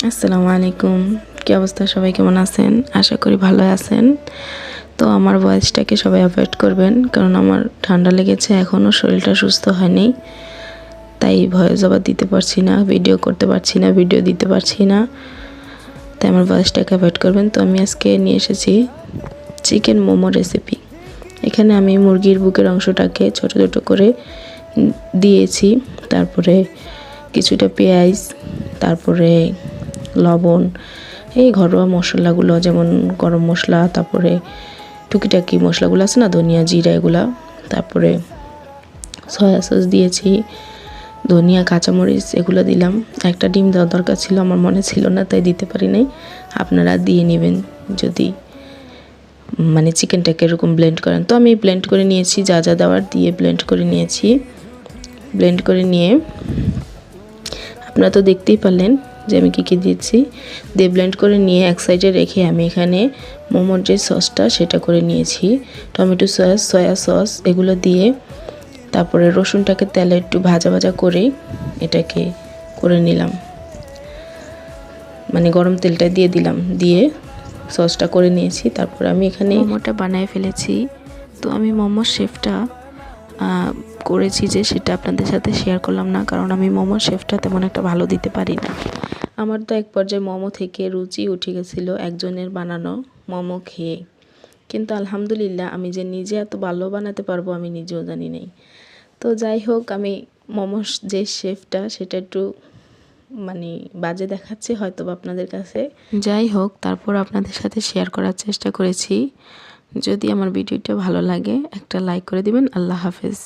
আসসালামু আলাইকুম। কি অবস্থা, সবাই কেমন আছেন? আশা করি ভালো আছেন। তো আমার ভয়েসটাকে সবাই অ্যাভয়েড করবেন, কারণ আমার ঠান্ডা লেগেছে, এখনও শরীরটা সুস্থ হয়নি, তাই ভয়েস ওভার দিতে পারছি না, ভিডিও করতে পারছি না, ভিডিও দিতে পারছি না, তাই আমার ভয়েসটাকে অ্যাভয়েড করবেন। তো আমি আজকে নিয়ে এসেছি চিকেন মোমো রেসিপি। এখানে আমি মুরগির বুকের অংশটাকে ছোট ছোট করে দিয়েছি, তারপরে কিছুটা পেঁয়াজ, তারপরে লবণ, এই ঘরোয়া মশলাগুলো যেমন গরম মশলা, তারপরে টুকিটাকি মশলাগুলো আছে না, ধনিয়া জিরা এগুলা, তারপরে সয়া সস দিয়েছি, ধনিয়া কাঁচামরিচ এগুলো দিলাম। একটা ডিম দেওয়ার দরকার ছিল, আমার মনে ছিল না, তাই দিতে পারি নাই। আপনারা দিয়ে নেবেন যদি মানে চিকেনটাকে এরকম ব্লেন্ড করেন। তো আমি ব্লেন্ড করে নিয়েছি, যা যা দেওয়ার দিয়ে ব্লেন্ড করে নিয়েছি। ব্লেন্ড করে নিয়ে আপনারা তো দেখতেই পারলেন যে আমি কী দিয়েছি। দিয়ে ব্লেন্ড করে নিয়ে এক সাইডে রেখে আমি এখানে মোমোর যে সসটা সেটা করে নিয়েছি, টমেটো সস, সয়া সস এগুলো দিয়ে, তারপরে রসুনটাকে তেলে একটু ভাজা ভাজা করে এটাকে করে নিলাম, মানে গরম তেলটা দিয়ে দিলাম, দিয়ে সসটা করে নিয়েছি। তারপর আমি এখানে মোমোটা বানিয়ে ফেলেছি। তো আমি মোমোর শেফটা করেছি যে সেটা আপনাদের সাথে শেয়ার করলাম না, কারণ আমি মোমোর শেফটা তেমন একটা ভালো দিতে পারি না। আমার তো এক পর্যায়ে মোমো থেকে রুচি উঠে গেছিলো একজনের বানানো মোমো খেয়ে, কিন্তু আলহামদুলিল্লাহ আমি যে নিজে এত ভালো বানাতে পারবো আমি নিজেও জানি নাই। তো যাই হোক, আমি মোমোর যে শেফটা সেটা একটু মানে বাজে দেখাচ্ছে হয়তো বা আপনাদের কাছে, যাই হোক তারপর আপনাদের সাথে শেয়ার করার চেষ্টা করেছি। যদি আমার ভিডিওটা ভালো লাগে একটা লাইক করে দিবেন। আল্লাহ হাফেজ।